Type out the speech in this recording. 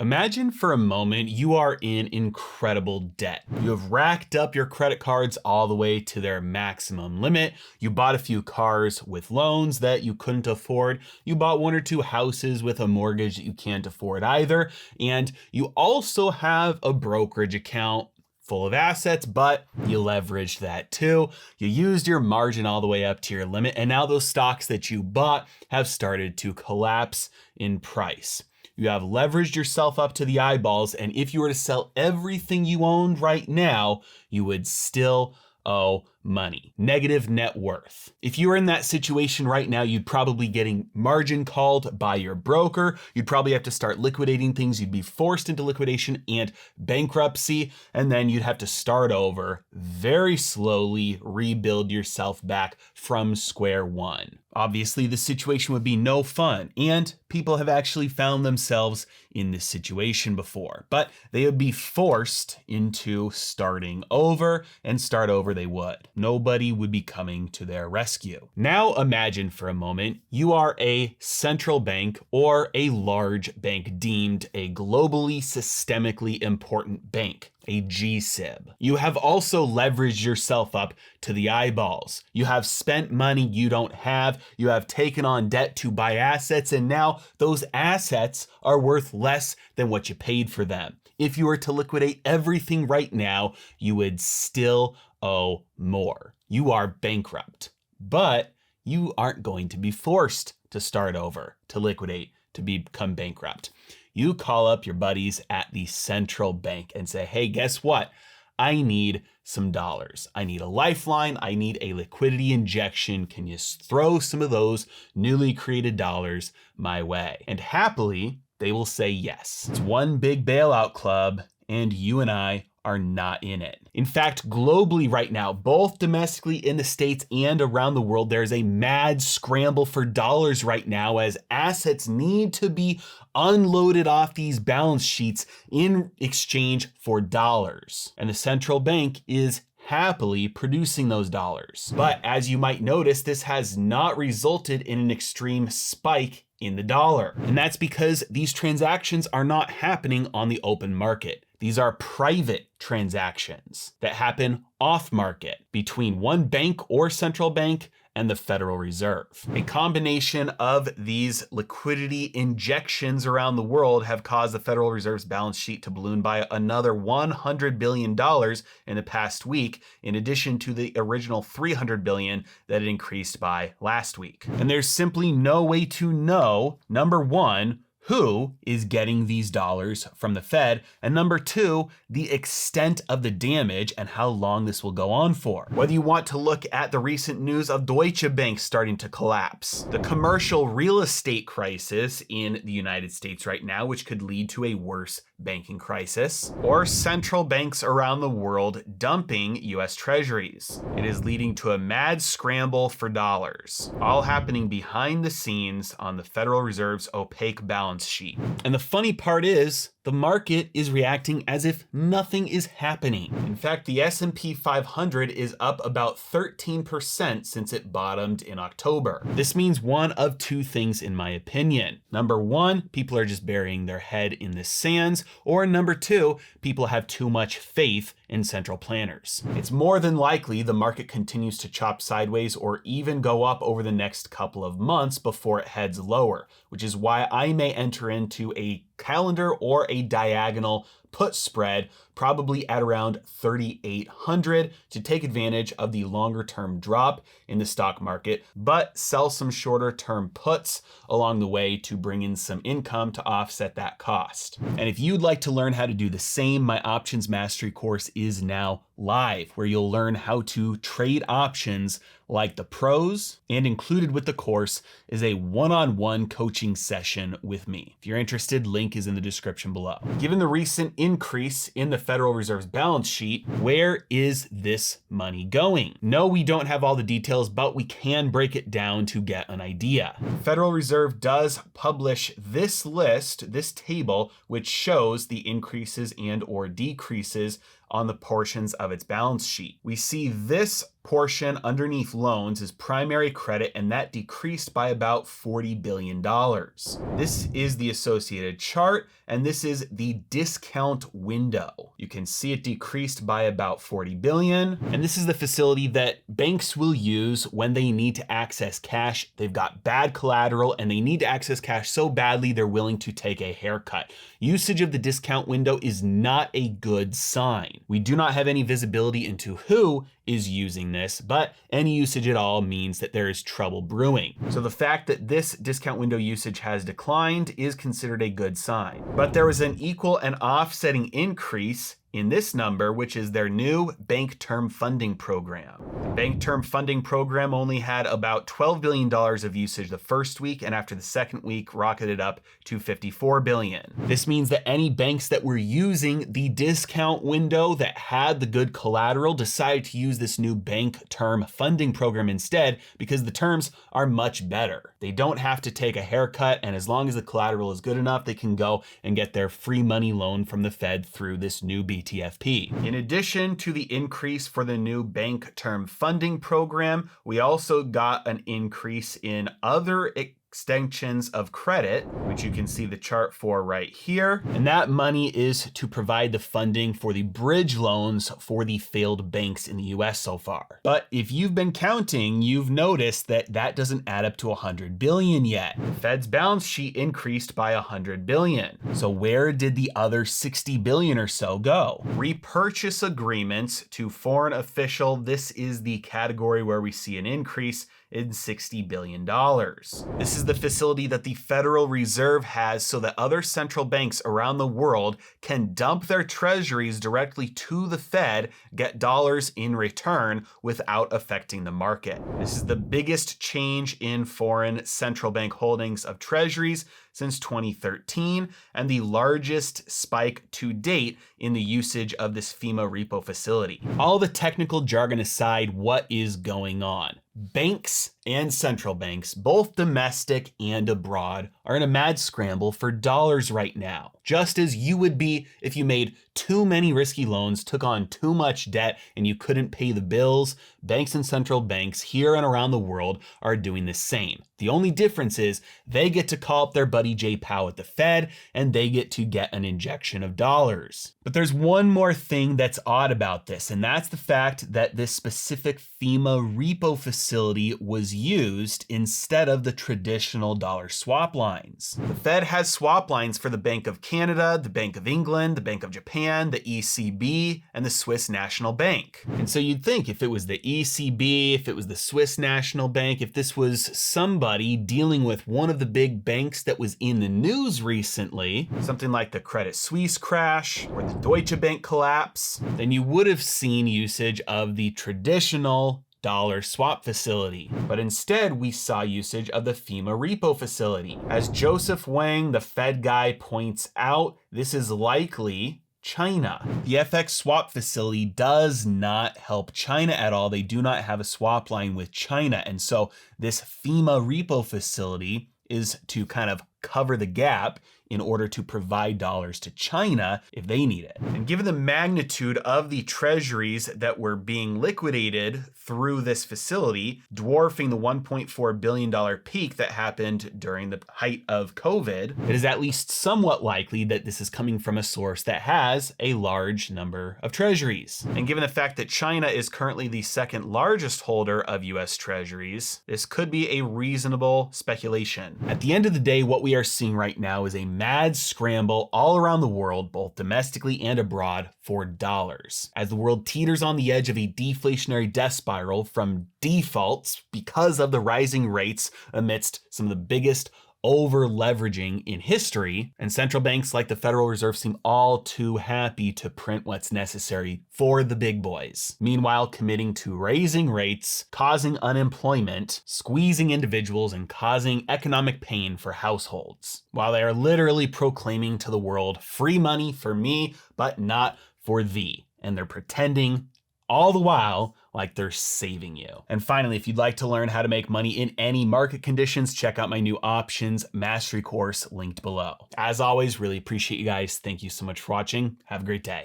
Imagine for a moment you are in incredible debt. You have racked up your credit cards all the way to their maximum limit. You bought a few cars with loans that you couldn't afford. You bought one or two houses with a mortgage that you can't afford either. And you also have a brokerage account full of assets, but you leveraged that too. You used your margin all the way up to your limit. And now those stocks that you bought have started to collapse in price. You have leveraged yourself up to the eyeballs, and if you were to sell everything you owned right now, you would still owe money. Negative net worth. If you were in that situation right now, you'd probably getting margin called by your broker. You'd probably have to start liquidating things. You'd be forced into liquidation and bankruptcy, and then you'd have to start over, very slowly rebuild yourself back from square one. Obviously, the situation would be no fun, and people have actually found themselves in this situation before, but they would be forced into starting over, and start over they would. Nobody would be coming to their rescue. Now imagine for a moment you are a central bank or a large bank deemed a globally systemically important bank, a G-SIB. You have also leveraged yourself up to the eyeballs. You have spent money you don't have. You have taken on debt to buy assets, and now those assets are worth less than what you paid for them. If you were to liquidate everything right now, you would still owe more. You are bankrupt, but you aren't going to be forced to start over, to liquidate, to become bankrupt. You call up your buddies at the central bank and say, hey, guess what? I need some dollars. I need a lifeline. I need a liquidity injection. Can you throw some of those newly created dollars my way? And happily, they will say yes. It's one big bailout club, and you and I are not in it. In fact, globally right now, both domestically in the States and around the world, there's a mad scramble for dollars right now as assets need to be unloaded off these balance sheets in exchange for dollars. And the central bank is happily producing those dollars. But as you might notice, this has not resulted in an extreme spike in the dollar. And that's because these transactions are not happening on the open market. These are private transactions that happen off market between one bank or central bank and the Federal Reserve. A combination of these liquidity injections around the world have caused the Federal Reserve's balance sheet to balloon by another $100 billion in the past week, in addition to the original $300 billion that it increased by last week. And there's simply no way to know, number one, who is getting these dollars from the Fed, and number two, the extent of the damage and how long this will go on for. Whether you want to look at the recent news of Deutsche Bank starting to collapse, the commercial real estate crisis in the United States right now, which could lead to a worse banking crisis, or central banks around the world dumping US treasuries. It is leading to a mad scramble for dollars, all happening behind the scenes on the Federal Reserve's opaque balance sheet. And the funny part is, the market is reacting as if nothing is happening. In fact, the S&P 500 is up about 13% since it bottomed in October. This means one of two things in my opinion. Number one, people are just burying their head in the sands, or number two, people have too much faith in central planners. It's more than likely the market continues to chop sideways or even go up over the next couple of months before it heads lower, which is why I may enter into a calendar or a diagonal put spread, probably at around 3,800 to take advantage of the longer term drop in the stock market, but sell some shorter term puts along the way to bring in some income to offset that cost. And if you'd like to learn how to do the same, my options mastery course is now live, where you'll learn how to trade options like the pros, and included with the course is a one-on-one coaching session with me. If you're interested, link is in the description below. Given the recent increase in the Federal Reserve's balance sheet, where is this money going? No, we don't have all the details, but we can break it down to get an idea. The Federal Reserve does publish this list, this table, which shows the increases and or decreases on the portions of its balance sheet. We see this portion underneath loans is primary credit, and that decreased by about $40 billion. This is the associated chart, and this is the discount window. You can see it decreased by about 40 billion. And this is the facility that banks will use when they need to access cash. They've got bad collateral and they need to access cash so badly they're willing to take a haircut. Usage of the discount window is not a good sign. We do not have any visibility into who is using this, but any usage at all means that there is trouble brewing. So the fact that this discount window usage has declined is considered a good sign. But there was an equal and offsetting increase in this number, which is their new bank term funding program. The bank term funding program only had about $12 billion of usage the first week, and after the second week rocketed up to $54 billion. This means that any banks that were using the discount window that had the good collateral decided to use this new bank term funding program instead, because the terms are much better. They don't have to take a haircut, and as long as the collateral is good enough, they can go and get their free money loan from the Fed through this new BTFP. In addition to the increase for the new bank term funding program, we also got an increase in other extensions of credit, which you can see the chart for right here. And that money is to provide the funding for the bridge loans for the failed banks in the US so far. But if you've been counting, you've noticed that that doesn't add up to 100 billion yet. The Fed's balance sheet increased by 100 billion. So where did the other 60 billion or so go? Repurchase agreements to foreign official. This is the category where we see an increase in $60 billion. This is the facility that the Federal Reserve has so that other central banks around the world can dump their treasuries directly to the Fed, get dollars in return without affecting the market. This is the biggest change in foreign central bank holdings of treasuries since 2013, and the largest spike to date in the usage of this FEMA repo facility. All the technical jargon aside, what is going on? Banks and central banks, both domestic and abroad, are in a mad scramble for dollars right now. Just as you would be if you made too many risky loans, took on too much debt, and you couldn't pay the bills, banks and central banks here and around the world are doing the same. The only difference is they get to call up their buddy Jay Powell at the Fed, and they get to get an injection of dollars. But there's one more thing that's odd about this, and that's the fact that this specific FEMA repo facility was used instead of the traditional dollar swap lines. The Fed has swap lines for the Bank of Canada, the Bank of England, the Bank of Japan, the ECB, and the Swiss National Bank. And so you'd think if it was the ECB, if it was the Swiss National Bank, if this was somebody dealing with one of the big banks that was in the news recently, something like the Credit Suisse crash or the Deutsche Bank collapse, then you would have seen usage of the traditional dollar swap facility. But instead, we saw usage of the FEMA repo facility. As Joseph Wang, the Fed guy, points out, this is likely China. The FX swap facility does not help China at all. They do not have a swap line with China. And so this FEMA repo facility is to kind of cover the gap in order to provide dollars to China if they need it. And given the magnitude of the treasuries that were being liquidated through this facility, dwarfing the $1.4 billion peak that happened during the height of COVID, it is at least somewhat likely that this is coming from a source that has a large number of treasuries. And given the fact that China is currently the second largest holder of US treasuries, this could be a reasonable speculation. At the end of the day, what we are seeing right now is a mad scramble all around the world, both domestically and abroad, for dollars. As the world teeters on the edge of a deflationary death spiral from defaults because of the rising rates amidst some of the biggest over leveraging in history, and central banks like the Federal Reserve seem all too happy to print what's necessary for the big boys. Meanwhile, committing to raising rates, causing unemployment, squeezing individuals, and causing economic pain for households, while they are literally proclaiming to the world, free money for me, but not for thee. And they're pretending all the while like they're saving you. And finally, if you'd like to learn how to make money in any market conditions, check out my new options mastery course linked below. As always, really appreciate you guys. Thank you so much for watching. Have a great day.